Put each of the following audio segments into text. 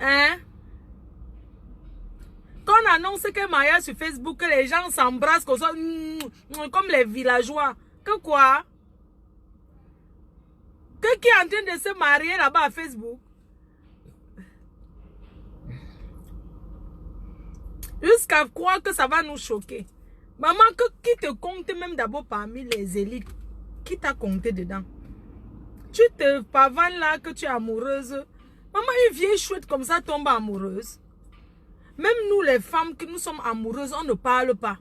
Hein? Quand on annonce que mariage sur Facebook, que les gens s'embrassent comme ça, comme les villageois. Que quoi? Que qui est en train de se marier là-bas à Facebook? Jusqu'à croire que ça va nous choquer. Maman, qui te compte même d'abord parmi les élites? Qui t'a compté dedans? Tu te pavanes là que tu es amoureuse. Maman, une vieille chouette comme ça tombe amoureuse. Même nous les femmes que nous sommes amoureuses, on ne parle pas.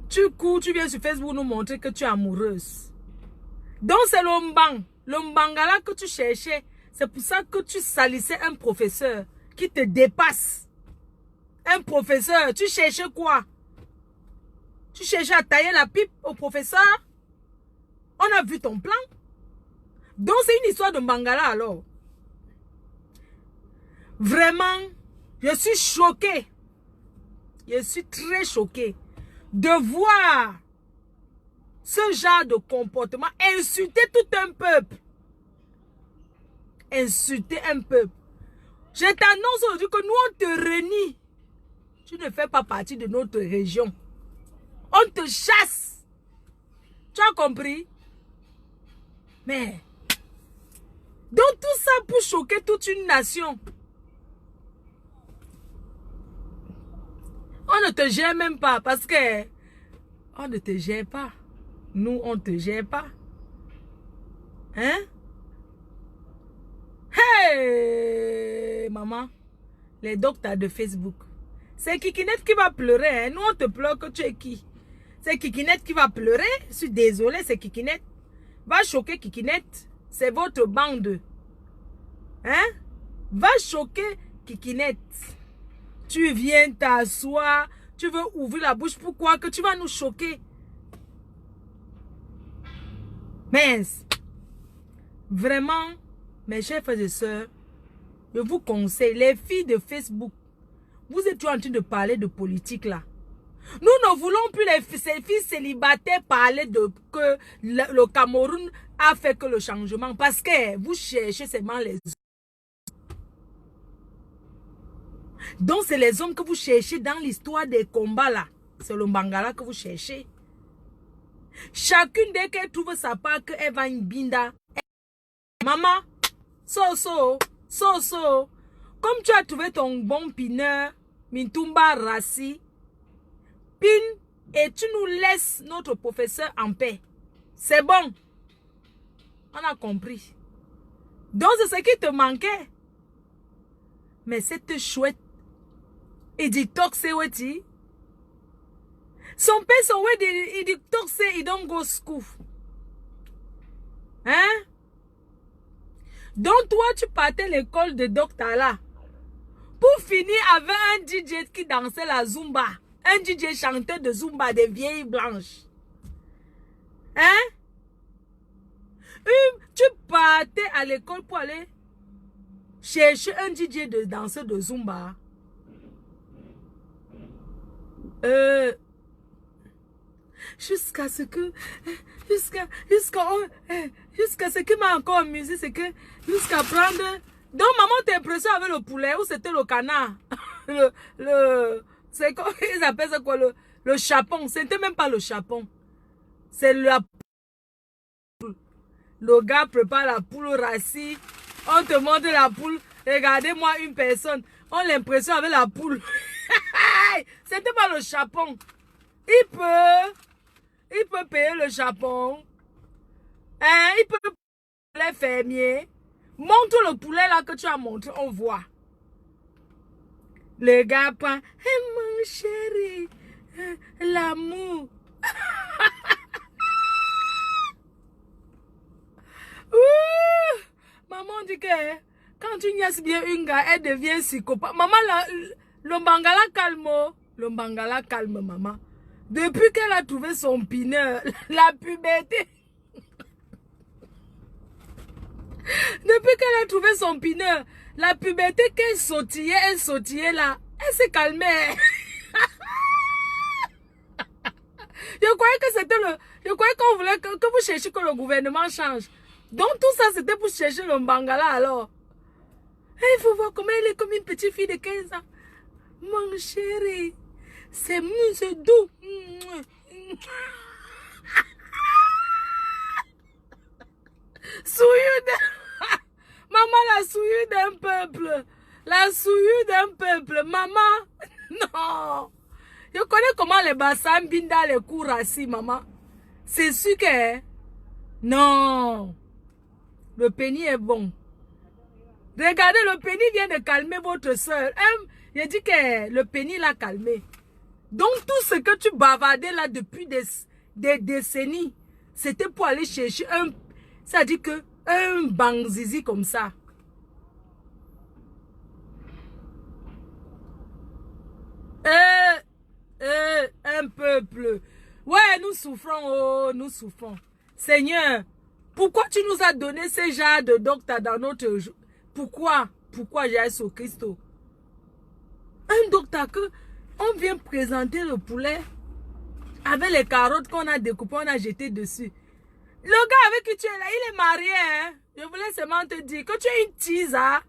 Tu cours, tu viens sur Facebook nous montrer que tu es amoureuse. Donc c'est l'ombangala que tu cherchais. C'est pour ça que tu salissais un professeur qui te dépasse. Un professeur, tu cherchais quoi? Tu cherchais à tailler la pipe au professeur? On a vu ton plan. Donc c'est une histoire de Mbangala alors. Vraiment, je suis choquée. Je suis très choquée de voir ce genre de comportement insulter tout un peuple. Insulter un peuple. Je t'annonce aujourd'hui que nous on te renie. Tu ne fais pas partie de notre région. On te chasse. Tu as compris? Mais donc tout ça pour choquer toute une nation. On ne te gère même pas parce que on ne te gère pas. Nous, on ne te gère pas. Hein? Hey, maman, les docteurs de Facebook. C'est Kikinette qui va pleurer. Hein? Nous, on te pleure que tu es qui? C'est Kikinette qui va pleurer. Je suis désolée, c'est Kikinette. Va choquer Kikinette. C'est votre bande. Hein? Va choquer Kikinette. Tu viens t'asseoir. Tu veux ouvrir la bouche. Pourquoi? Que tu vas nous choquer. Mais, vraiment, mes chers frères et sœurs, je vous conseille, les filles de Facebook, vous êtes toujours en train de parler de politique là. Nous ne voulons plus ces filles célibataires parler de que le Cameroun a fait que le changement. Parce que vous cherchez seulement les hommes. Donc c'est les hommes que vous cherchez dans l'histoire des combats là. C'est le Mbangala que vous cherchez. Chacune dès qu'elle trouve sa part, qu'elle va une binda. Maman, so. Comme tu as trouvé ton bon pineur, Mintumba Rassi, pin et tu nous laisses notre professeur en paix. C'est bon. On a compris. Donc c'est ce qui te manquait. Mais cette chouette, il dit toxé weti. Son père, son ouais, il dit toxé, il don't go school. Hein? Donc toi, tu partais à l'école de docteur là. Pour finir avec un DJ qui dansait la Zumba. Un DJ chanteur de Zumba des vieilles blanches. Hein? Tu partais à l'école pour aller chercher un DJ de danseur de Zumba. Jusqu'à ce que jusqu'à ce qui m'a encore amusé, c'est que jusqu'à prendre. Donc maman t'impressionne avec le poulet ou c'était le canard. C'est quoi ils appellent ça quoi, le chapon. C'était même pas le chapon. C'est la poule. Le gars prépare la poule rassis. On te montre la poule. Regardez-moi une personne. On l'impressionne avec la poule. C'était pas le chapon. Il peut payer le Japon. Hein, il peut payer les fermiers. Montre le poulet là que tu as montré, on voit. Le gars prend, hey, mon chéri, l'amour. Maman dit que quand tu niaises bien une gars, elle devient psychopathe. Maman, le Mbangala calme. Le Mbangala calme, maman. Depuis qu'elle a trouvé son pineur, la puberté. Depuis qu'elle a trouvé son pineur, la puberté qu'elle sautillait là, elle s'est calmée. Je croyais que c'était le... Je croyais qu'on voulait que vous cherchiez que le gouvernement change. Donc tout ça, c'était pour chercher le Bangala alors. Et il faut voir comment elle est comme une petite fille de 15 ans. Mon chéri, c'est doux. Souillure de... Maman, la souillure d'un peuple. La souillure d'un peuple. Maman, non. Je connais comment les bassins binda les cours assis, maman. C'est sûr que... Non. Le pénis est bon. Regardez, le pénis vient de calmer votre soeur. Je dis que le pénis l'a calmé. Donc tout ce que tu bavardais là depuis des décennies, c'était pour aller chercher un... Ça dit que un bangzizi comme ça. Un peuple. Ouais, nous souffrons, oh, nous souffrons. Seigneur, pourquoi tu nous as donné ce genre de docteur dans notre... Pourquoi Jésus Christ? Un docteur que on vient présenter le poulet avec les carottes qu'on a découpées, on a jeté dessus. Le gars avec qui tu es là, il est marié. Hein? Je voulais seulement te dire que tu es une tease. Hein?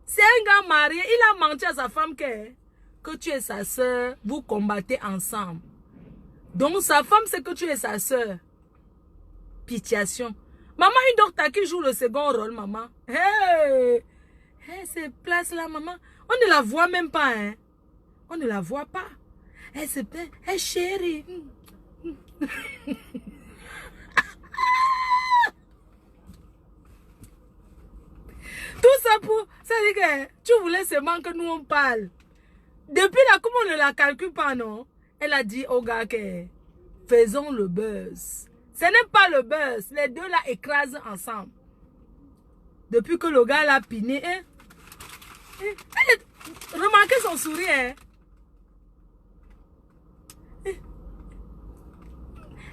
C'est un gars marié, il a menti à sa femme que tu es sa soeur, vous combattez ensemble. Donc sa femme sait que tu es sa soeur. Pitiation. Maman, une docteur qui joue le second rôle, maman. Hey, cette place-là, maman, on ne la voit même pas, hein. On ne la voit pas. Elle se plaint. Hey, chérie. Tout ça pour... Ça dit que tu voulais seulement que nous on parle. Depuis là, comme on ne la calcule pas, non? Elle a dit au gars que faisons le buzz. Ce n'est pas le buzz. Les deux là écrasent ensemble. Depuis que le gars l'a piné, hein? Remarquez son sourire, hein?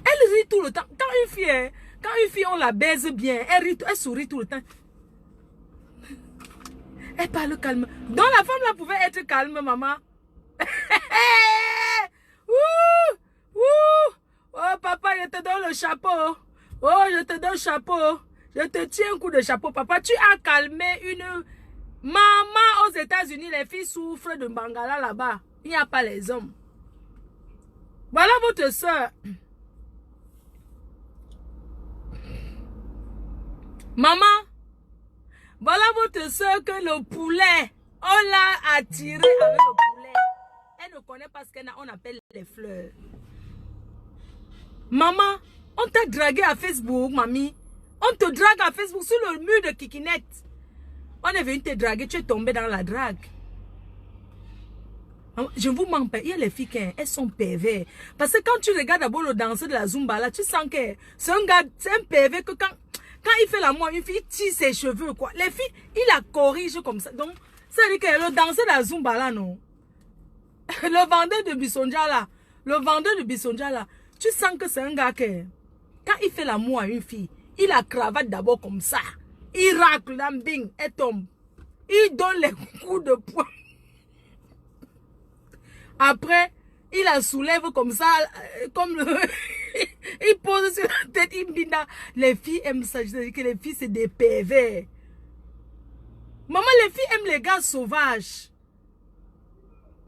Elle rit tout le temps. Quand une fille, on la baise bien, elle sourit tout le temps. Elle parle calme. Donc la femme là pouvait être calme, maman. Oh papa, je te donne le chapeau. Oh, je te donne le chapeau. Je te tiens un coup de chapeau, papa. Tu as calmé une... Maman, aux États-Unis, les filles souffrent de Bangala là-bas. Il n'y a pas les hommes. Voilà votre soeur. Maman, voilà votre soeur que le poulet, on l'a attiré avec le poulet. Elle ne connaît pas ce qu'on appelle les fleurs. Maman, on t'a dragué à Facebook, mamie. On te drague à Facebook sur le mur de Kikinette. On est venu te draguer, tu es tombé dans la drague. Je ne vous mens pas, il y a les filles qui elles sont pervers. Parce que quand tu regardes d'abord le danseur de la Zumba, là, tu sens que c'est un gars, c'est un pervers que quand il fait l'amour, une fille tire ses cheveux, quoi. Les filles, il la corrige comme ça. Donc, ça veut dire que le danseur de la Zumba, là, non. Le vendeur de Bissonja, là, tu sens que c'est un gars que, quand il fait l'amour à une fille, il la cravate d'abord comme ça. Il racle, bing, elle tombe. Il donne les coups de poing. Après, il la soulève comme ça, comme le... il pose sur la tête, il me dit, les filles aiment ça, je dis que les filles c'est des pervers. Maman, les filles aiment les gars sauvages.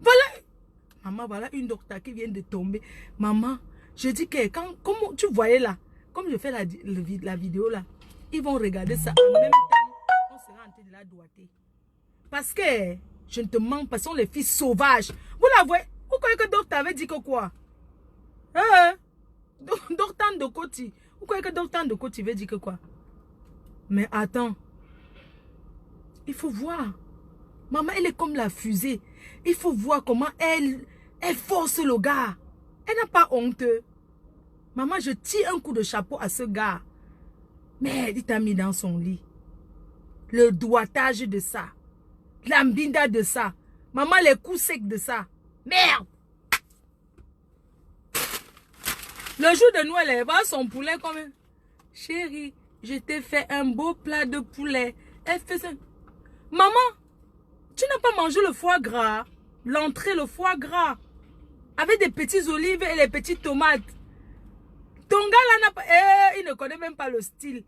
Voilà. Maman, voilà une docteur qui vient de tomber. Maman, je dis que comme tu voyais là, comme je fais la vidéo là, ils vont regarder ça en même temps, on sera en train de la doigter. Parce que, je ne te mens pas, ce sont les filles sauvages. Vous la voyez, vous croyez que le docteur avait dit que quoi? Docteur de Koti. Vous croyez que docteur de Koti veut dire que quoi? Mais attends. Il faut voir. Maman, elle est comme la fusée. Il faut voir comment elle force le gars. Elle n'a pas honte. Maman, je tire un coup de chapeau à ce gars. Mais il t'a mis dans son lit. Le doigtage de ça. L'ambinda de ça. Maman, les coups secs de ça. Merde. Le jour de Noël, elle va son poulet comme... Chérie, je t'ai fait un beau plat de poulet. Elle fait ça. Maman, tu n'as pas mangé le foie gras. L'entrée, le foie gras. Avec des petites olives et les petites tomates. Ton gars là n'a pas... il ne connaît même pas le style.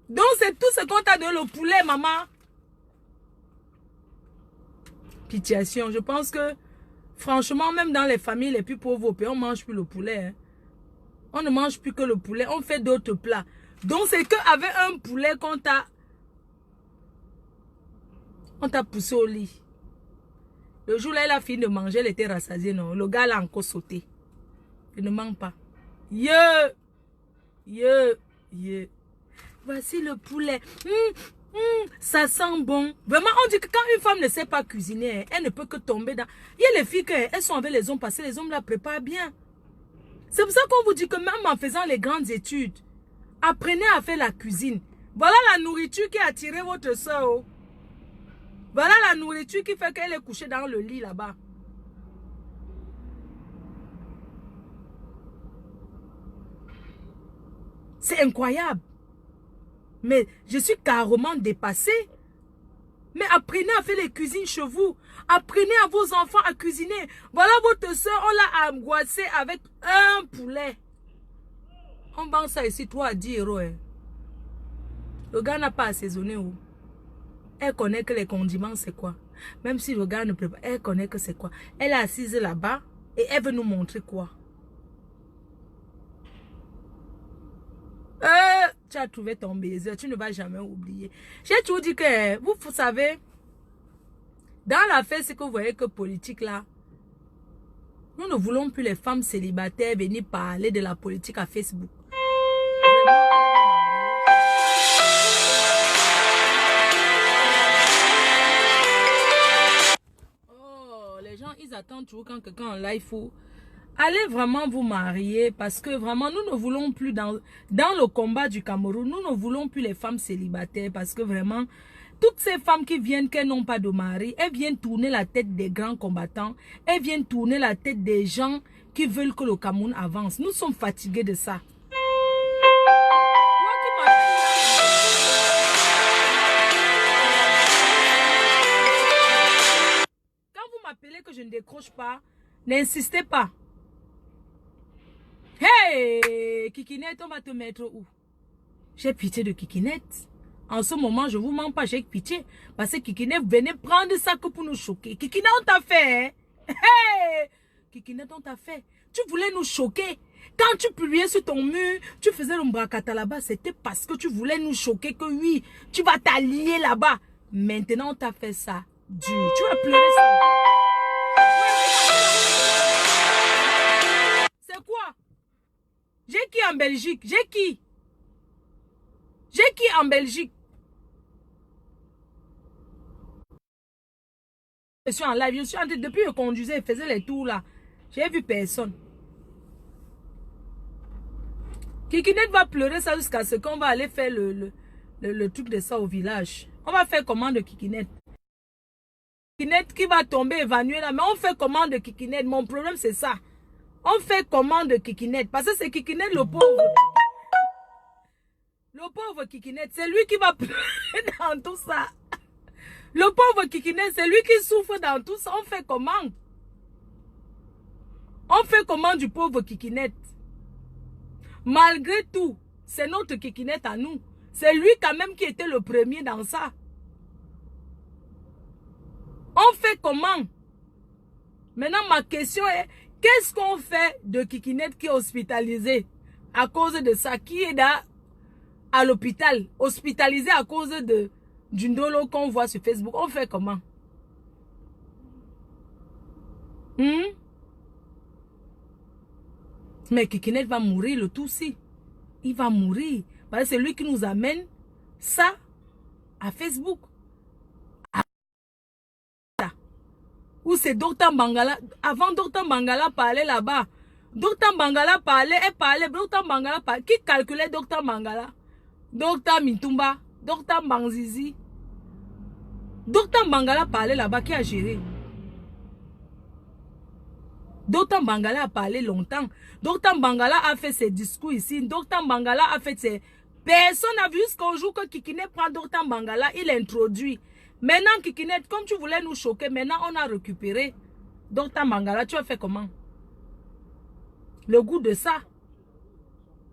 Donc c'est tout ce qu'on t'a donné, le poulet, maman. Pitiation, je pense que, franchement, même dans les familles les plus pauvres au pays, on ne mange plus le poulet. Hein. On ne mange plus que le poulet, on fait d'autres plats. Donc c'est qu'avec un poulet qu'on t'a... On t'a poussé au lit. Le jour là, il a fini de manger, elle était rassasiée, non. Le gars l'a encore sauté. Il ne manque pas. Voici le poulet. Ça sent bon. Vraiment, on dit que quand une femme ne sait pas cuisiner, elle ne peut que tomber dans... Il y a les filles elles sont avec les hommes parce que les hommes la préparent bien. C'est pour ça qu'on vous dit que même en faisant les grandes études, apprenez à faire la cuisine. Voilà la nourriture qui a attiré votre soeur. Voilà la nourriture qui fait qu'elle est couchée dans le lit là-bas. C'est incroyable. Mais je suis carrément dépassée. Mais apprenez à faire les cuisines chez vous. Apprenez à vos enfants à cuisiner. Voilà votre soeur, on l'a angoissée avec un poulet. On vend ça ici, 3 à 10 euros. Hein. Le gars n'a pas assaisonné. Où? Elle connaît que les condiments, c'est quoi. Même si le gars ne peut pas, elle connaît que c'est quoi. Elle est assise là-bas et elle veut nous montrer quoi. Tu as trouvé ton baiser, tu ne vas jamais oublier. J'ai toujours dit que, vous savez, dans l'affaire, c'est que vous voyez que politique là, nous ne voulons plus les femmes célibataires venir parler de la politique à Facebook. Oh, les gens, ils attendent toujours quand quelqu'un en live faut... Allez vraiment vous marier parce que vraiment nous ne voulons plus dans le combat du Cameroun, nous ne voulons plus les femmes célibataires parce que vraiment toutes ces femmes qui viennent qu'elles n'ont pas de mari, elles viennent tourner la tête des grands combattants, elles viennent tourner la tête des gens qui veulent que le Cameroun avance. Nous sommes fatigués de ça. Quand vous m'appelez que je ne décroche pas, n'insistez pas. Hey, Kikinette, on va te mettre où? J'ai pitié de Kikinette. En ce moment, je vous mens pas, j'ai pitié. Parce que Kikinette venait prendre ça que pour nous choquer. Kikinette, on t'a fait. Hein? Hey, Kikinette, on t'a fait. Tu voulais nous choquer. Quand tu publiais sur ton mur, tu faisais le mbrakata là-bas. C'était parce que tu voulais nous choquer que oui, tu vas t'allier là-bas. Maintenant, on t'a fait ça. Dur. Tu vas pleurer ça. C'est quoi? J'ai qui en Belgique? J'ai qui? J'ai qui en Belgique? Je suis en live. Je suis en train, depuis que je conduisais, je faisais les tours là. J'ai vu personne. Kikinette va pleurer ça jusqu'à ce qu'on va aller faire le truc de ça au village. On va faire comment de Kikinette? Kikinette qui va tomber évanouie là. Mais on fait comment de Kikinette? Mon problème c'est ça. On fait comment de Kikinette? Parce que c'est Kikinette le pauvre. Le pauvre Kikinette, c'est lui qui va pleurer dans tout ça. Le pauvre Kikinette, c'est lui qui souffre dans tout ça. On fait comment? On fait comment du pauvre Kikinette? Malgré tout, c'est notre Kikinette à nous. C'est lui quand même qui était le premier dans ça. On fait comment? Maintenant, ma question est, qu'est-ce qu'on fait de Kikinette qui est hospitalisé à cause de ça? Qui est à l'hôpital, hospitalisé à cause d'une dolo qu'on voit sur Facebook? On fait comment? Mais Kikinette va mourir, le tout si. Il va mourir. Parce que c'est lui qui nous amène ça à Facebook. Où c'est Docteur Bangala. Avant Docteur Bangala parlait là-bas. Docteur Bangala parlait, Docteur Bangala parlait. Qui calculait Docteur Bangala? Docteur Mitumba, Docteur Banzizi. Docteur Bangala parlait là-bas, qui a géré? Docteur Bangala a parlé longtemps. Docteur Bangala a fait ses discours ici. Docteur Bangala a fait ses... Personne n'a vu jusqu'au jour que Kikinette prend Docteur Bangala, il introduit. Maintenant, Kikinette, comme tu voulais nous choquer, maintenant on a récupéré Docteur Bangala. Tu as fait comment? Le goût de ça.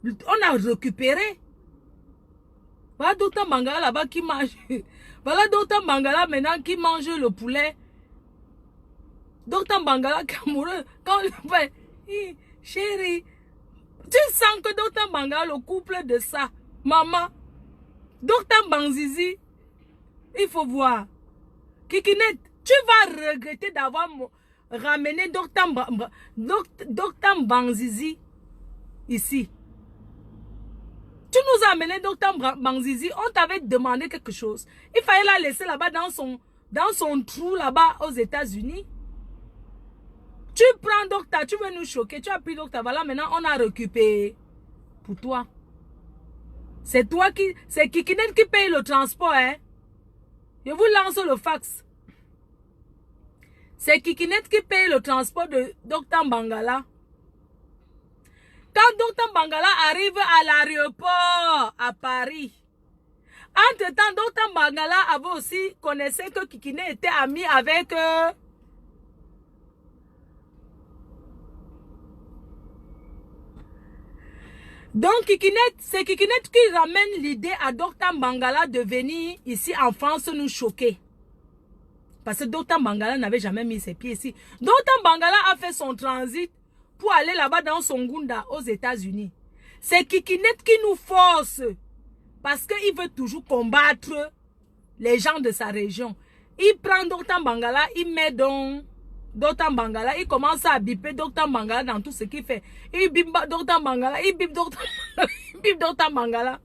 On a récupéré. Voilà docteur Mangala là-bas qui mange. Voilà docteur Mangala maintenant qui mange le poulet. Docteur Mangala Cameroun, quand le père, chérie, tu sens que docteur Mangala, le couple de ça, maman, docteur Banzizi, il faut voir. Kikinet, tu vas regretter d'avoir ramené docteur Banzizi ici. Tu nous as amené docteur Banzizi, on t'avait demandé quelque chose. Il fallait la laisser là-bas dans son trou là-bas aux États-Unis. Tu prends docteur, tu veux nous choquer, tu as pris docteur, voilà, maintenant on a récupéré pour toi. C'est toi qui, c'est Kikinet qui paye le transport, hein. Je vous lance le fax. C'est Kikinet qui paye le transport de docteur Bangala. Quand docteur Bangala arrive à l'aéroport à Paris, entre-temps, docteur Bangala avait aussi connaissé que Kikinet était ami avec... Donc, c'est Kikinet qui ramène l'idée à Dr Bangala de venir ici en France nous choquer. Parce que Dr Bangala n'avait jamais mis ses pieds ici. Dr Bangala a fait son transit pour aller là-bas dans son Gunda aux États-Unis. C'est Kikinet qui nous force. Parce qu'il veut toujours combattre les gens de sa région. Il prend Dr Bangala, il met dans... Dr Bangala, il commence à biper Dr Bangala dans tout ce qu'il fait. Il bip Dr Bangala, il bip Dr Bangala.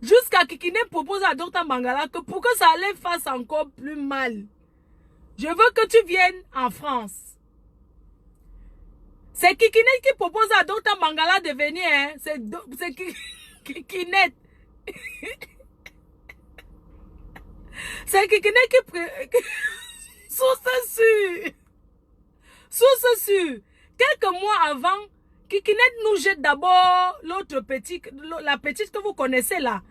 Jusqu'à Kikinet propose à Dr Bangala que pour que ça allait fasse encore plus mal, je veux que tu viennes en France. C'est Kikinet qui propose à Dr Bangala de venir. Hein. C'est Kikinet. C'est Kikinet qui... Source sûre. Source sûre. Quelques mois avant, Kikinet nous jette d'abord l'autre petite, la petite que vous connaissez là.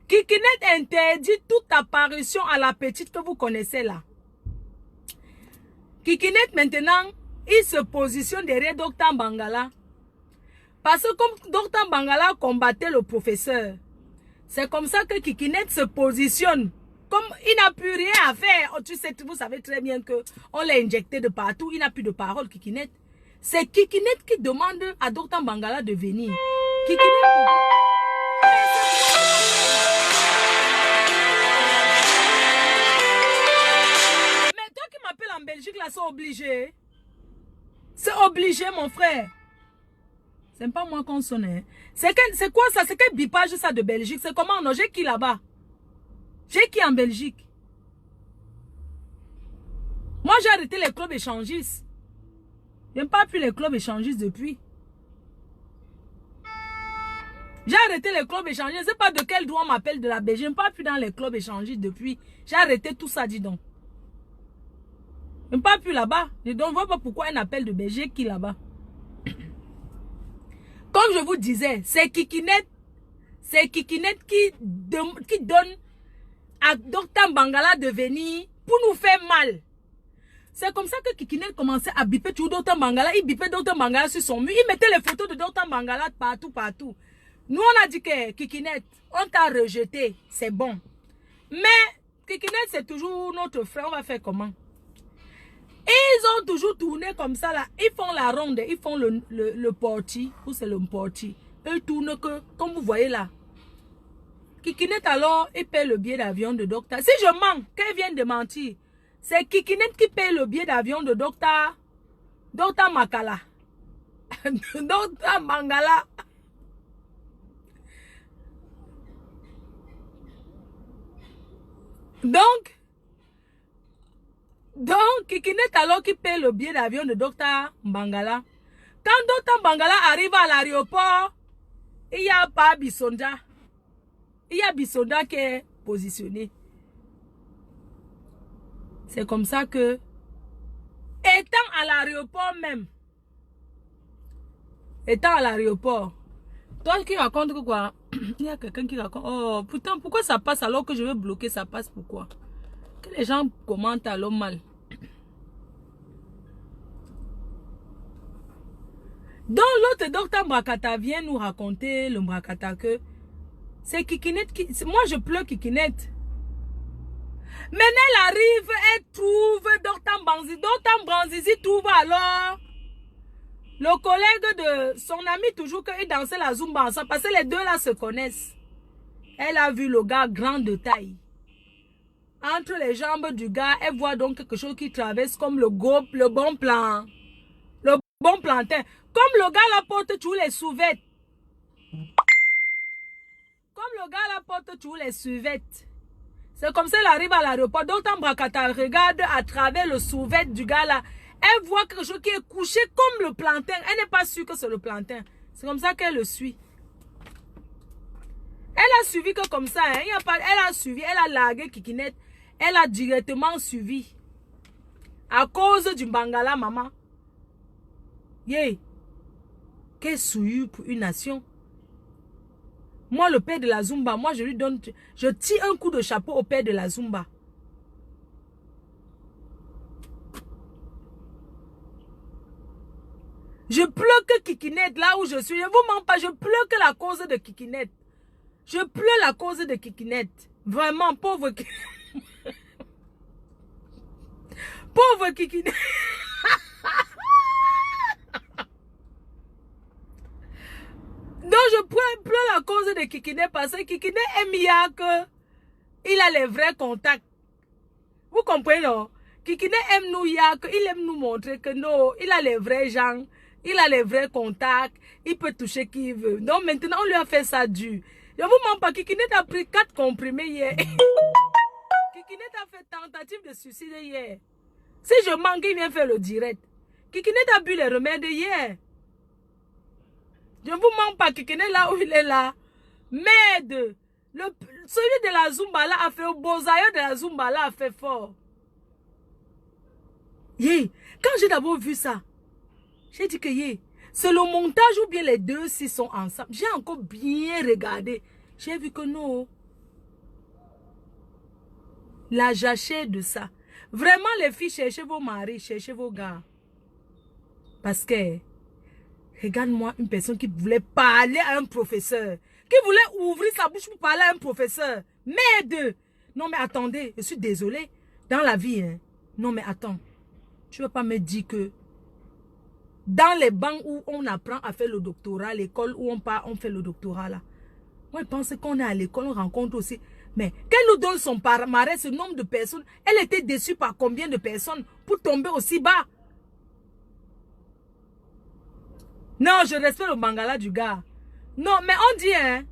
Kikinet interdit toute apparition à la petite que vous connaissez là. Kikinet maintenant, il se positionne derrière Dr Bangala. Parce que comme Dr Bangala combattait le professeur, c'est comme ça que Kikinet se positionne. Comme il n'a plus rien à faire, tu sais, vous savez très bien que on l'a injecté de partout, il n'a plus de parole, Kikinet. C'est Kikinet qui demande à Dr Bangala de venir. Kikinet... Mais toi qui m'appelles en Belgique, là, c'est obligé. C'est obligé, mon frère. C'est pas moi qu'on sonne. C'est quoi ça? C'est quel bipage ça de Belgique? C'est comment? Non, j'ai qui là-bas? J'ai qui en Belgique? Moi, j'ai arrêté les clubs échangistes. Je n'aime pas plus les clubs échangistes depuis. J'ai arrêté les clubs échangistes. Je ne sais pas de quel droit on m'appelle de la Belgique. Je n'aime pas plus dans les clubs échangistes depuis. J'ai arrêté tout ça, dis donc. Je n'aime pas plus là-bas. Je ne vois pas pourquoi un appel de Belgique qui là-bas. Comme je vous disais, c'est Kikinet qui donne à Dr Bangala de venir pour nous faire mal. C'est comme ça que Kikinet commençait à biper tout Dr Bangala. Il bipait Dr Bangala sur son mur. Il mettait les photos de Dr Bangala partout. Nous, on a dit que Kikinet, on t'a rejeté. C'est bon. Mais Kikinet, c'est toujours notre frère. On va faire comment? Ils ont toujours tourné comme ça là. Ils font la ronde. Ils font le porti. Ou c'est le porti. Eux tournent que, comme vous voyez là. Kikinet alors, il paye le billet d'avion de docteur. Si je mens, qu'elle vient de mentir, c'est Kikinet qui paye le billet d'avion de docteur Makala. Docteur Mangala. Donc, Kikinet alors qui paye le billet d'avion de docteur Bangala. Quand docteur Bangala arrive à l'aéroport, il n'y a pas Bisonda. Il y a Bisonda qui est positionné. C'est comme ça que, étant à l'aéroport même, toi qui raconte quoi? Il y a quelqu'un qui raconte, oh putain, pourquoi ça passe alors que je veux bloquer, ça passe pourquoi? Que les gens commentent alors mal. Donc l'autre docteur Mbrakata vient nous raconter, le Mbrakata, que c'est Kikinette qui... Moi je pleure Kikinette. Maintenant elle arrive, elle trouve docteur Banzizi. Docteur Banzizi trouve alors le collègue de son ami toujours qu'ils dansaient la Zumba ensemble. Parce que les deux là se connaissent. Elle a vu le gars grand de taille. Entre les jambes du gars, elle voit donc quelque chose qui traverse comme le bon plan. Le bon plantain. Comme le gars la porte tous les sous-vêtements. Comme le gars la porte tous les sous-vêtements. C'est comme ça qu'elle arrive à l'aéroport. Donc, Mbrakata regarde à travers le sous-vêtement du gars là. Elle voit quelque chose qui est couché comme le plantain. Elle n'est pas sûre que c'est le plantain. C'est comme ça qu'elle le suit. Elle a suivi que comme ça. Hein. Il y a pas, elle a suivi, elle a largué Kikinette. Elle a directement suivi. À cause du Bangala, maman. Yeah. Qu'est souillure pour une nation. Moi, le père de la Zumba, moi, je lui donne... Je tire un coup de chapeau au père de la Zumba. Je pleure que Kikinette, là où je suis. Je ne vous mens pas, je pleure que la cause de Kikinette. Je pleure la cause de Kikinette. Vraiment, pauvre Kikinette. Pauvre Kikinette. Donc je pleure la cause de Kikinette parce que Kikinette aime Yak. Il a les vrais contacts. Vous comprenez, non? Kikinette aime nous Yak. Il aime nous montrer que non, il a les vrais gens. Il a les vrais contacts. Il peut toucher qui il veut. Donc maintenant, on lui a fait ça dur. Je vous mens pas, Kikinette a pris 4 comprimés hier. Kikinette a fait tentative de suicide hier. Si je manque, il vient faire le direct. Kikinette a bu les remèdes hier. Je ne vous mens pas, Kikinette là où il est là. Merde. Celui de la Zumba là a fait, au Bozaïo de la Zumba là a fait fort. Yeah. Quand j'ai d'abord vu ça, j'ai dit que yeah, c'est le montage ou bien les deux s'ils sont ensemble. J'ai encore bien regardé. J'ai vu que non. La jachère de ça. Vraiment les filles, cherchez vos maris, cherchez vos gars. Parce que... Regarde-moi une personne qui voulait parler à un professeur. Qui voulait ouvrir sa bouche pour parler à un professeur. Merde! Non mais attendez, je suis désolée. Dans la vie, hein. Non mais attends. Tu ne vas pas me dire que dans les bancs où on apprend à faire le doctorat, l'école où on fait le doctorat là. Moi je pense qu'on est à l'école, on rencontre aussi. Mais qu'elle nous donne son palmarès, ce nombre de personnes. Elle était déçue par combien de personnes pour tomber aussi bas? Non, je respecte le Bangala du gars. Non, mais on dit, hein,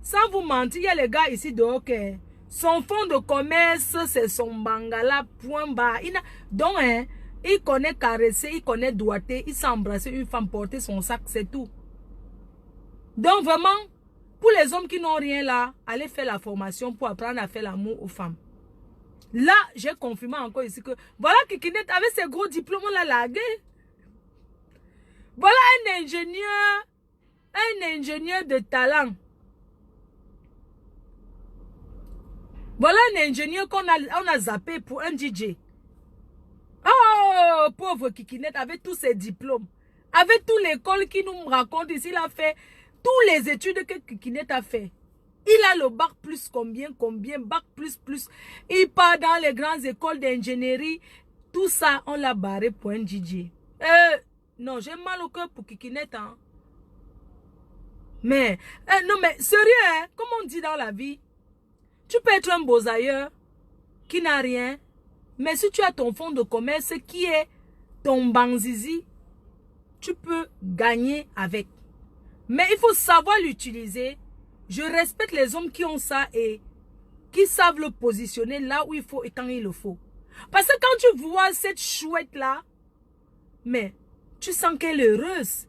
sans vous mentir, il y a les gars ici dehors que son fonds de commerce, c'est son Bangala, point bas. Donc, hein, il connaît caresser, il connaît doigter, il sait embrasser une femme, porter son sac, c'est tout. Donc, vraiment, pour les hommes qui n'ont rien là, allez faire la formation pour apprendre à faire l'amour aux femmes. Là, j'ai confirmé encore ici que, voilà Kikinette avec ses gros diplômes, on l'a largué. Voilà un ingénieur de talent. Voilà un ingénieur qu'on a zappé pour un DJ. Oh, pauvre Kikinette, avec tous ses diplômes. Avec toute l'école qui nous raconte ici, il a fait toutes les études que Kikinette a fait. Il a le bac plus combien, bac plus. Il part dans les grandes écoles d'ingénierie. Tout ça, on l'a barré pour un DJ. Non, j'ai mal au cœur pour Kikinette. Hein. Mais, non, mais sérieux, hein, comme on dit dans la vie, tu peux être un bozailleur qui n'a rien, mais si tu as ton fonds de commerce qui est ton banzizi, tu peux gagner avec. Mais il faut savoir l'utiliser. Je respecte les hommes qui ont ça et qui savent le positionner là où il faut et quand il le faut. Parce que quand tu vois cette chouette-là, mais... tu sens qu'elle est heureuse.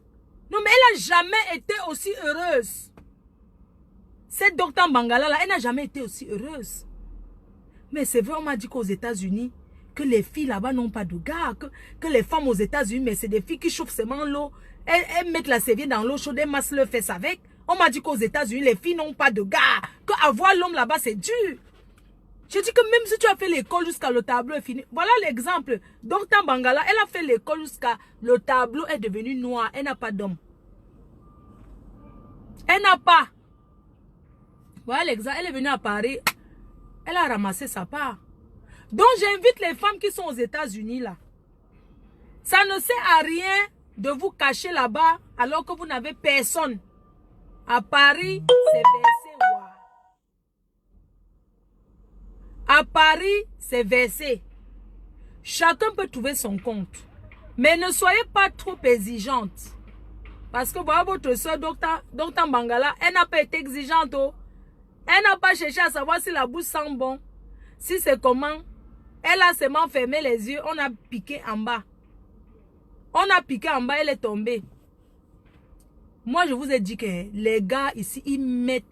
Non, mais elle n'a jamais été aussi heureuse. Cette docteur Bangala, là, elle n'a jamais été aussi heureuse. Mais c'est vrai, on m'a dit qu'aux États-Unis, que les filles là-bas n'ont pas de gars. Que les femmes aux États-Unis, mais c'est des filles qui chauffent seulement l'eau. Elles mettent la serviette dans l'eau chaude, elles massent leurs fesses avec. On m'a dit qu'aux États-Unis, les filles n'ont pas de gars. Qu'avoir l'homme là-bas, c'est dur. Je dis que même si tu as fait l'école jusqu'à le tableau est fini. Voilà l'exemple. Docteur Bangala, elle a fait l'école jusqu'à le tableau est devenu noir. Elle n'a pas d'homme. Elle n'a pas. Voilà l'exemple. Elle est venue à Paris. Elle a ramassé sa part. Donc j'invite les femmes qui sont aux États-Unis là. Ça ne sert à rien de vous cacher là-bas alors que vous n'avez personne. À Paris, c'est versé. Wow. À Paris, c'est versé. Chacun peut trouver son compte. Mais ne soyez pas trop exigeante. Parce que voilà, votre soeur, docteur Bangala, elle n'a pas été exigeante. Oh. Elle n'a pas cherché à savoir si la bouche sent bon. Si c'est comment. Elle a seulement fermé les yeux. On a piqué en bas. On a piqué en bas, elle est tombée. Moi, je vous ai dit que les gars ici, ils mettent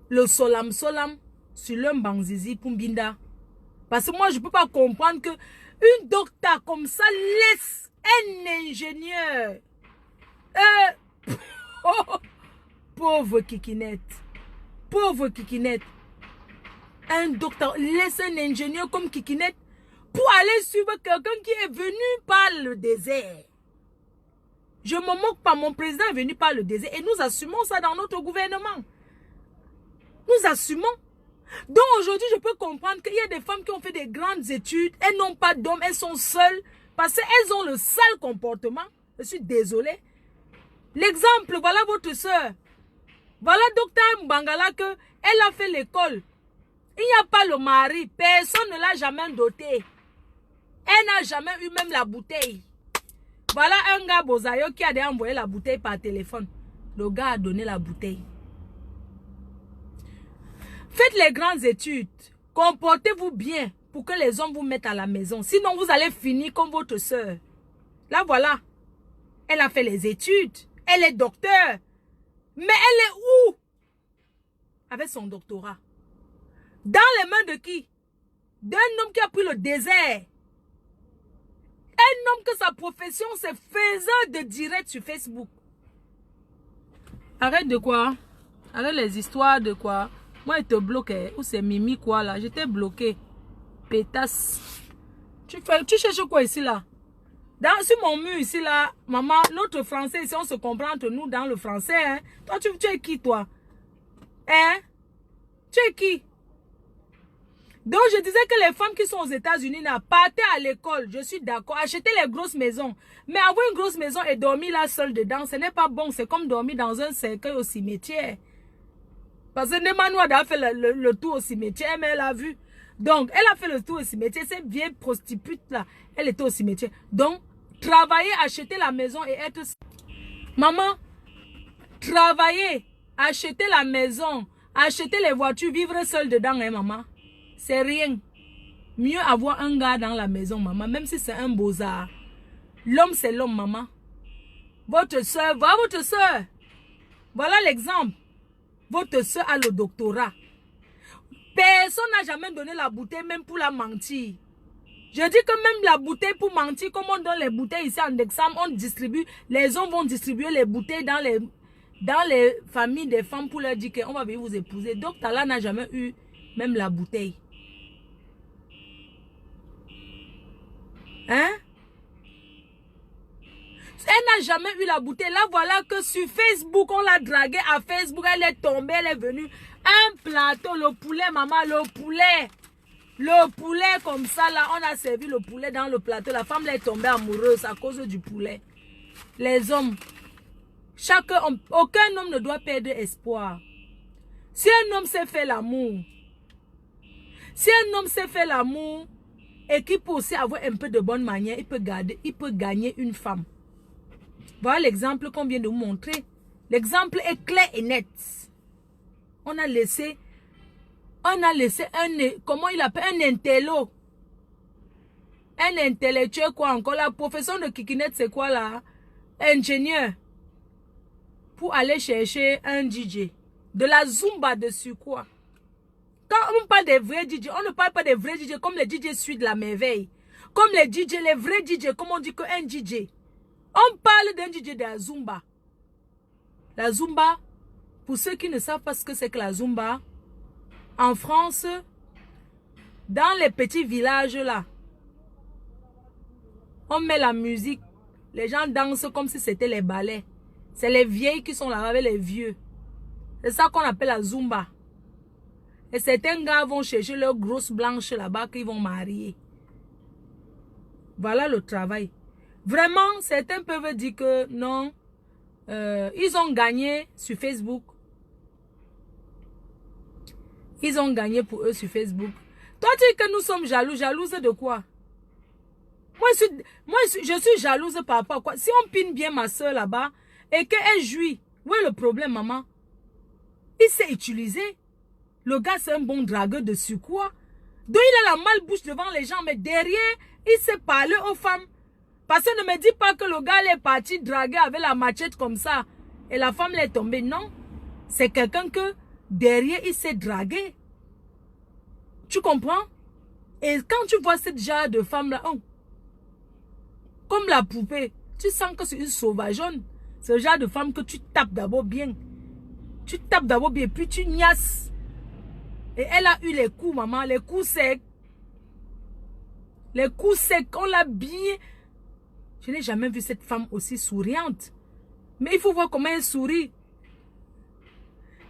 le solam sur le banzizi pour Binda. Parce que moi, je ne peux pas comprendre que une docteur comme ça laisse un ingénieur. Pauvre Kikinette. Pauvre Kikinette. Un docteur laisse un ingénieur comme Kikinette pour aller suivre quelqu'un qui est venu par le désert. Je me moque pas, mon président est venu par le désert et nous assumons ça dans notre gouvernement. Nous assumons. Donc aujourd'hui, je peux comprendre qu'il y a des femmes qui ont fait des grandes études, elles n'ont pas d'hommes, elles sont seules parce qu'elles ont le sale comportement. Je suis désolée. L'exemple, voilà votre soeur. Voilà docteur Mbangala que elle a fait l'école. Il n'y a pas le mari. Personne ne l'a jamais doté. Elle n'a jamais eu même la bouteille. Voilà un gars Bozayo qui a déjà envoyé la bouteille par téléphone. Le gars a donné la bouteille. Faites les grandes études. Comportez-vous bien pour que les hommes vous mettent à la maison. Sinon, vous allez finir comme votre soeur. Là, voilà. Elle a fait les études. Elle est docteur. Mais elle est où? Avec son doctorat. Dans les mains de qui? D'un homme qui a pris le désert. Un homme que sa profession, c'est faiseur de direct sur Facebook. Arrête de quoi? Arrête les histoires de quoi? Moi, il te bloque. Ou c'est Mimi quoi là? J'étais bloqué. Pétasse. Tu cherches quoi ici là? Sur mon mur ici là, maman, notre français ici, on se comprend entre nous dans le français. Hein? Toi, tu es qui toi? Hein? Tu es qui? Donc, je disais que les femmes qui sont aux États-Unis, partez à l'école. Je suis d'accord. Achetez les grosses maisons. Mais avoir une grosse maison et dormir là seule dedans, ce n'est pas bon. C'est comme dormir dans un cercueil au cimetière. Parce que Nemanoua a fait le tour au cimetière, mais elle a vu. Donc, elle a fait le tour au cimetière. Cette vieille prostitute là, elle était au cimetière. Donc, travailler, acheter la maison et être... Maman, travailler, acheter la maison, acheter les voitures, vivre seule dedans, hein, maman. C'est rien. Mieux avoir un gars dans la maison, maman, même si c'est un beau-zard. L'homme, c'est l'homme, maman. Votre soeur, voilà votre soeur. Voilà l'exemple. Votre soeur a le doctorat. Personne n'a jamais donné la bouteille, même pour la mentir. Je dis que même la bouteille pour mentir, comme on donne les bouteilles ici en Exam, on distribue, les hommes vont distribuer les bouteilles dans les familles des femmes pour leur dire qu'on va venir vous épouser. Donc, Tala n'a jamais eu même la bouteille. Hein? Elle n'a jamais eu la bouteille. Là, voilà que sur Facebook, on l'a draguée à Facebook. Elle est tombée, elle est venue. Un plateau, le poulet, maman, le poulet. Le poulet comme ça, là, on a servi le poulet dans le plateau. La femme est tombée amoureuse à cause du poulet. Les hommes, aucun homme ne doit perdre espoir. Si un homme sait faire l'amour, et qu'il peut aussi avoir un peu de bonne manière, il peut gagner une femme. Voilà l'exemple qu'on vient de vous montrer. L'exemple est clair et net. On a laissé comment il appelle, un intello. Un intellectuel quoi encore. La profession de Kikinette c'est quoi là? Ingénieur. Pour aller chercher un DJ. De la Zumba dessus quoi. Quand on parle des vrais DJ, on ne parle pas des vrais DJ comme les DJ suite de la merveille. Comme les DJ, les vrais DJ, comme on dit qu'un DJ. On parle d'un DJ de la Zumba. La Zumba, pour ceux qui ne savent pas ce que c'est que la Zumba, en France, dans les petits villages là, on met la musique, les gens dansent comme si c'était les ballets. C'est les vieilles qui sont là avec les vieux. C'est ça qu'on appelle la Zumba. Et certains gars vont chercher leurs grosses blanches là-bas qu'ils vont marier. Voilà le travail. Vraiment, certains peuvent dire que non, ils ont gagné sur Facebook. Ils ont gagné pour eux sur Facebook. Toi, tu dis que nous sommes jaloux. Jalouse de quoi? Je suis jalouse par rapport à quoi? Si on pine bien ma soeur là-bas et qu'elle jouit, où est le problème, maman? Il s'est utilisé. Le gars, c'est un bon dragueur de quoi? Donc, il a la malbouche devant les gens, mais derrière, il sait parler aux femmes. Parce que ne me dis pas que le gars est parti draguer avec la machette comme ça et la femme est tombée. Non. C'est quelqu'un que derrière, il s'est dragué. Tu comprends? Et quand tu vois cette genre de femme-là, oh, comme la poupée, tu sens que c'est une sauvageonne. C'est le genre de femme que tu tapes d'abord bien. Tu tapes d'abord bien, puis tu niasses. Et elle a eu les coups, maman, les coups secs. Les coups secs, on l'a bien... Je n'ai jamais vu cette femme aussi souriante. Mais il faut voir comment elle sourit.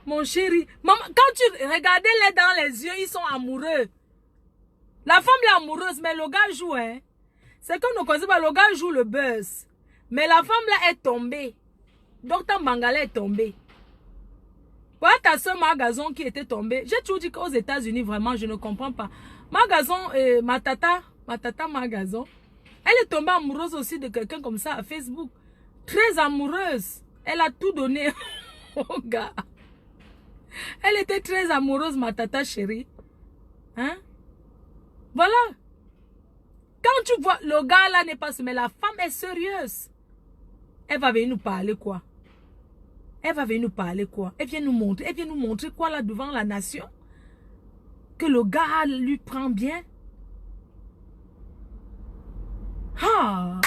Mon chéri. Maman, quand tu regardais-les dans les yeux, ils sont amoureux. La femme est amoureuse, mais le gars joue, hein. C'est que nous connaissons pas, le gars joue le buzz. Mais la femme là est tombée. Docteur Mangala est tombé. Voilà ta soeur Magazon qui était tombée. J'ai toujours dit qu'aux États-Unis, vraiment, je ne comprends pas. Magazon, ma tata Magazon, elle est tombée amoureuse aussi de quelqu'un comme ça à Facebook. Très amoureuse. Elle a tout donné au gars. Elle était très amoureuse, ma tata chérie. Hein? Voilà. Quand tu vois, le gars là n'est pas... Mais la femme est sérieuse. Elle va venir nous parler quoi? Elle va venir nous parler quoi? Elle vient nous montrer quoi là devant la nation? Que le gars lui prend bien? Ah!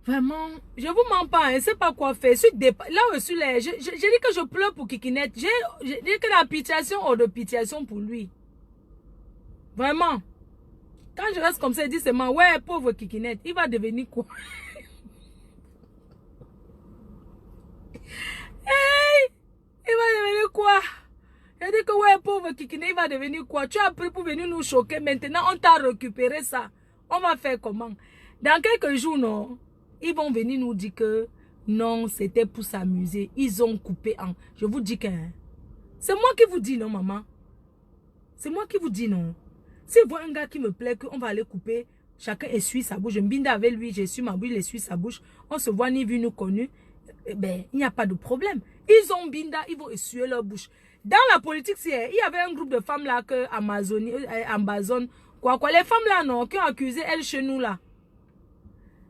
Vraiment, je vous mens pas, je ne sais pas quoi faire. Là où je suis là, j'ai dit que je pleure pour Kikinette. J'ai dit que la pitiation hors de pitiation pour lui. Vraiment. Quand je reste comme ça, il dit seulement, ouais, pauvre Kikinette, il va devenir quoi? Hey! Il va devenir quoi? Je dis que ouais, pauvre Kikinette, il va devenir quoi? Tu as pris pour venir nous choquer. Maintenant, on t'a récupéré ça. On va faire comment? Dans quelques jours, non? Ils vont venir nous dire que non, c'était pour s'amuser. Ils ont coupé en... Je vous dis que... C'est moi qui vous dis non, maman. C'est moi qui vous dis non. Si vous voyez un gars qui me plaît, qu'on va aller couper, chacun essuie sa bouche. Je me binde avec lui, j'essuie ma bouche, il essuie sa bouche. On se voit ni vu, ni connu. Eh ben, il n'y a pas de problème. Ils ont binda, ils vont essuyer leur bouche. Dans la politique, il y avait un groupe de femmes là que Amazon, quoi. Les femmes là, non, qui ont accusé elles chez nous là.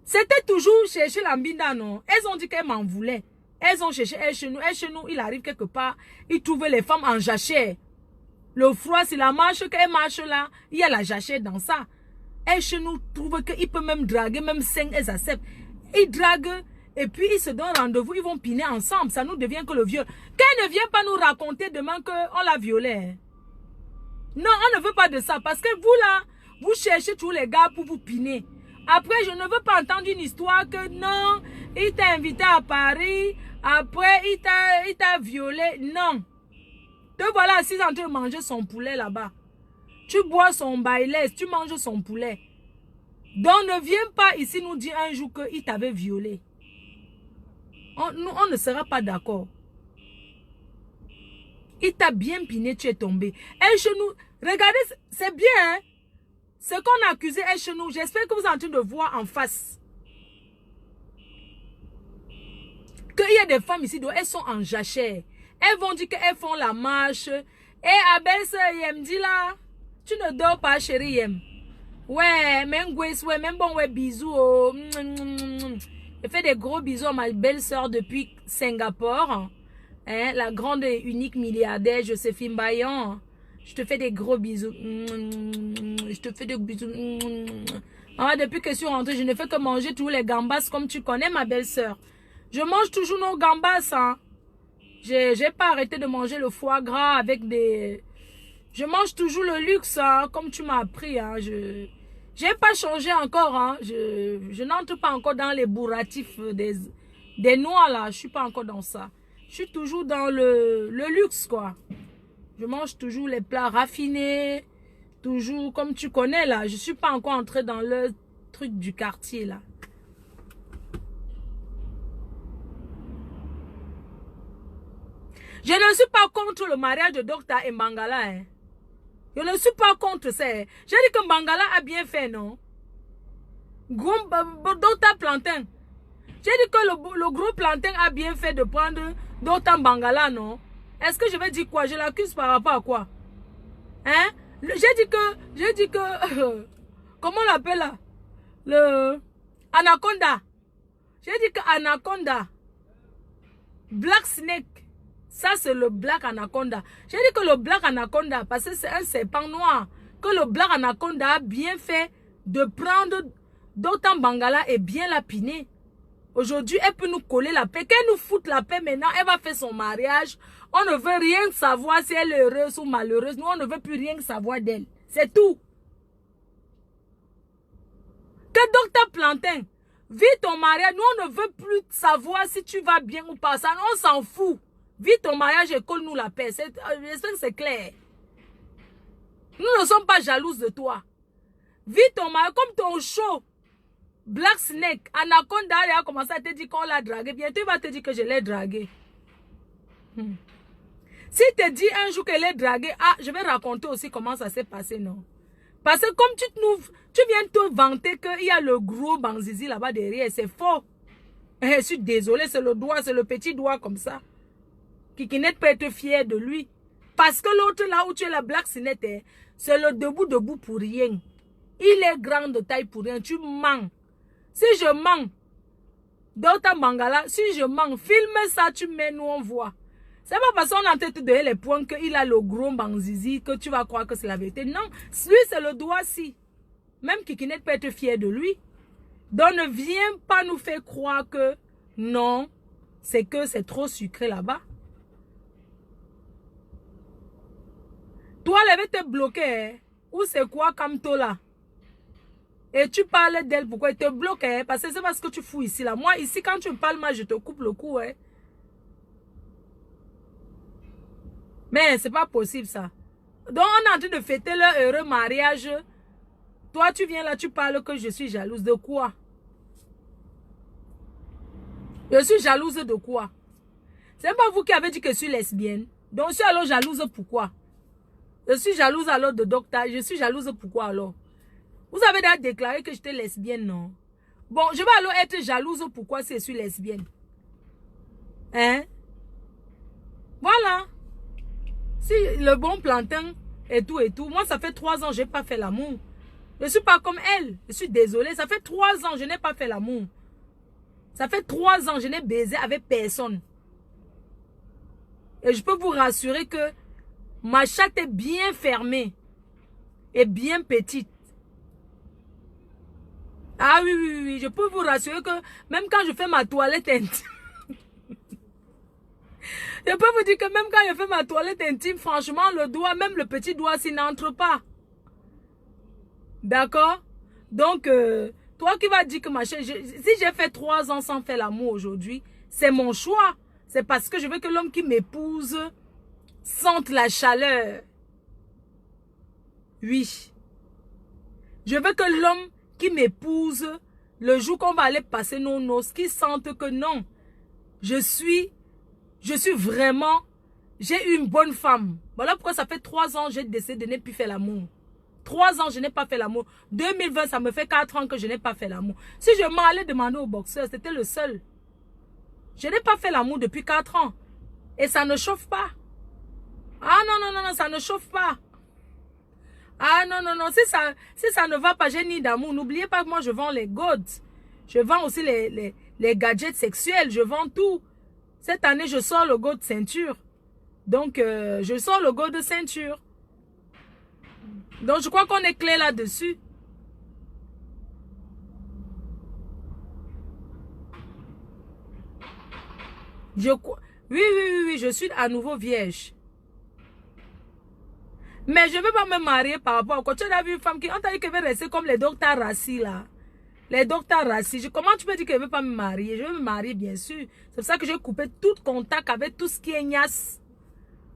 C'était toujours chercher l'ambinda, non. Elles ont dit qu'elles m'en voulaient. Elles ont cherché elles chez nous. Elles chez nous, il arrive quelque part, ils trouvent les femmes en jachère. Le froid, c'est la marche qu'elles marchent là. Il y a la jachère dans ça. Elles chez nous trouvent qu'ils peuvent même draguer, même 5, elles acceptent. Ils draguent et puis ils se donnent rendez-vous, ils vont piner ensemble. Ça nous devient que le viol. Qu'elle ne vient pas nous raconter demain qu'on l'a violé. Hein. Non, on ne veut pas de ça. Parce que vous là, vous cherchez tous les gars pour vous piner. Après, je ne veux pas entendre une histoire que non, il t'a invité à Paris, après il t'a violé. Non. Te voilà assis en train de manger son poulet là-bas. Tu bois son bailès, tu manges son poulet. Donc ne viens pas ici nous dire un jour qu'il t'avait violé. On ne sera pas d'accord. Il t'a bien piné, tu es tombé. Et chez nous, regardez, c'est bien, hein? Ce qu'on a accusé est chez nous. J'espère que vous êtes en train de voir en face. Qu'il y a des femmes ici, donc elles sont en jachère. Elles vont dire qu'elles font la marche. Et Abel, Yem dit là, tu ne dors pas, chérie Yem. Ouais, même ouais, même bon, ouais, bisous. Oh. Je fais des gros bisous à ma belle-sœur depuis Singapour. Hein, la grande et unique milliardaire Joséphine Bayon. Je te fais des gros bisous. Je te fais des bisous. Ah, depuis que je suis rentrée, je ne fais que manger tous les gambas comme tu connais, ma belle-sœur. Je mange toujours nos gambas. Hein. J'ai pas arrêté de manger le foie gras avec des... Je mange toujours le luxe, hein, comme tu m'as appris. Hein. J'ai pas changé encore. Hein. Je n'entre pas encore dans les bourratifs des noix, là. Je suis pas encore dans ça. Je suis toujours dans le luxe, quoi. Je mange toujours les plats raffinés. Toujours, comme tu connais, là. Je ne suis pas encore entrée dans le truc du quartier, là. Je ne suis pas contre le mariage de Dr. Mbangala, hein. Je ne suis pas contre ça. J'ai dit que Mbangala a bien fait, non? Dr. Plantain. J'ai dit que le gros Plantain a bien fait de prendre Dr. Mbangala, non? Est-ce que je vais dire quoi? Je l'accuse par rapport à quoi? Hein? J'ai dit que, comment on l'appelle là? Le Anaconda. J'ai dit que Anaconda, Black Snake, ça c'est le Black Anaconda. J'ai dit que le Black Anaconda, parce que c'est un serpent noir, que le Black Anaconda a bien fait de prendre Dr. Mbangala et bien lapiner. Aujourd'hui, elle peut nous coller la paix. Qu'elle nous foute la paix maintenant, elle va faire son mariage. On ne veut rien savoir si elle est heureuse ou malheureuse. Nous, on ne veut plus rien savoir d'elle. C'est tout. Que Dr. Plantain, vis ton mariage. Nous, on ne veut plus savoir si tu vas bien ou pas. Ça, on s'en fout. Vis ton mariage et colle-nous la paix. J'espère que c'est clair. Nous ne sommes pas jalouses de toi. Vis ton mariage comme ton show. Black Snake, Anaconda a commencé à te dire qu'on l'a dragué. Bientôt, il va te dire que je l'ai dragué. Si te dit un jour qu'elle est draguée, ah, je vais raconter aussi comment ça s'est passé, non? Parce que comme tu viens te vanter qu'il y a le gros Banzizi là-bas derrière, c'est faux. Je suis désolée, c'est le doigt, c'est le petit doigt comme ça. Kikinette peut être fier de lui. Parce que l'autre là où tu es la Black Snake, c'est le debout pour rien. Il est grand de taille pour rien, tu mens. Si je mens, Dr. Mbangala, si je mens, filme ça, tu mets, nous on voit. C'est pas parce qu'on a en train de te donner les points qu'il a le gros Banzizi que tu vas croire que c'est la vérité. Non, lui c'est le doigt-ci. Même Kikinette peut être fier de lui. Donc ne viens pas nous faire croire que non, c'est que c'est trop sucré là-bas. Toi, elle va te bloquer. Hein? Ou c'est quoi comme toi là? Et tu parles d'elle, pourquoi elle te bloque? Hein? Parce que c'est parce que tu fous ici là. Moi, ici, quand tu me parles, moi, je te coupe le cou. Hein? Mais c'est pas possible ça. Donc, on est en train de fêter leur heureux mariage. Toi, tu viens là, tu parles que je suis jalouse. De quoi? Je suis jalouse de quoi? C'est pas vous qui avez dit que je suis lesbienne. Donc, je suis alors jalouse pourquoi? Je suis jalouse alors de docteur. Je suis jalouse pourquoi alors? Vous avez déjà déclaré que j'étais lesbienne, non? Bon, je vais alors être jalouse pourquoi si je suis lesbienne. Hein? Voilà. Si le bon Plantain et tout. Moi, ça fait 3 ans que je n'ai pas fait l'amour. Je ne suis pas comme elle. Je suis désolée. Ça fait 3 ans que je n'ai pas fait l'amour. Ça fait 3 ans que je n'ai baisé avec personne. Et je peux vous rassurer que ma chatte est bien fermée. Et bien petite. Ah oui. Je peux vous rassurer que même quand je fais ma toilette intime. Je peux vous dire que même quand je fais ma toilette intime, franchement, le doigt, même le petit doigt, s'il n'entre pas. D'accord? Donc, toi qui vas dire que ma chérie, si j'ai fait 3 ans sans faire l'amour aujourd'hui, c'est mon choix. C'est parce que je veux que l'homme qui m'épouse sente la chaleur. Oui. Je veux que l'homme qui m'épouse, le jour qu'on va aller passer nos noces, qui sente que non, je suis vraiment, j'ai une bonne femme. Voilà pourquoi ça fait 3 ans que j'ai décidé de ne plus faire l'amour. 3 ans, je n'ai pas fait l'amour. 2020, ça me fait 4 ans que je n'ai pas fait l'amour. Si je m'en allais demander au boxeur, c'était le seul. Je n'ai pas fait l'amour depuis 4 ans. Et ça ne chauffe pas. Ah non, ça ne chauffe pas. Ah non, si ça ne va pas, j'ai ni d'amour. N'oubliez pas que moi, je vends les gods. Je vends aussi les gadgets sexuels. Je vends tout. Cette année, je sors le god de ceinture. Donc, je sors le god de ceinture. Donc, je crois qu'on est clair là-dessus. Oui, je suis à nouveau vierge. Mais je ne veux pas me marier par rapport à quoi. Tu as vu une femme qui, on t'a dit qu'elle veut rester comme les docteurs Rassi là. Les docteurs racistes. Comment tu peux dire que je ne veux pas me marier? Je veux me marier, bien sûr. C'est pour ça que j'ai coupé tout contact avec tout ce qui est Nias.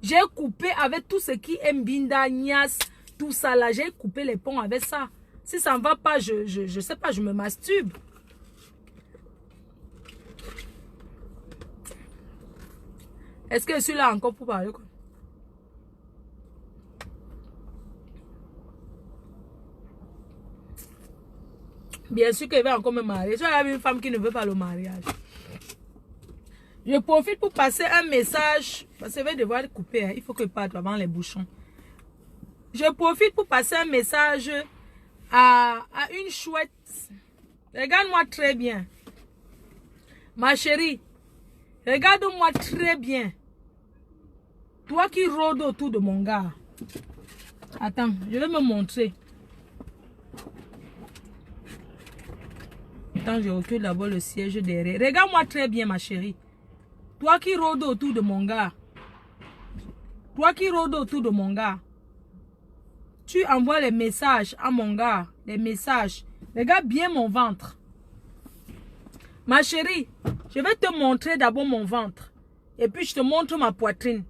J'ai coupé avec tout ce qui est Mbinda, Nias, tout ça là. J'ai coupé les ponts avec ça. Si ça ne va pas, je sais pas, je me masturbe. Est-ce que je suis là encore pour parler quoi? Bien sûr qu'elle va encore me marier. Je suis une femme qui ne veut pas le mariage. Je profite pour passer un message. Parce que je vais devoir couper. Hein. Il faut que je parte avant les bouchons. Je profite pour passer un message à une chouette. Regarde-moi très bien. Ma chérie. Regarde-moi très bien. Toi qui rôdes autour de mon gars. Attends, je vais me montrer. Attends, je recule d'abord le siège derrière. Regarde-moi très bien, ma chérie. Toi qui rôdes autour de mon gars. Toi qui rôdes autour de mon gars. Tu envoies les messages à mon gars. Les messages. Regarde bien mon ventre. Ma chérie, je vais te montrer d'abord mon ventre. Et puis je te montre ma poitrine.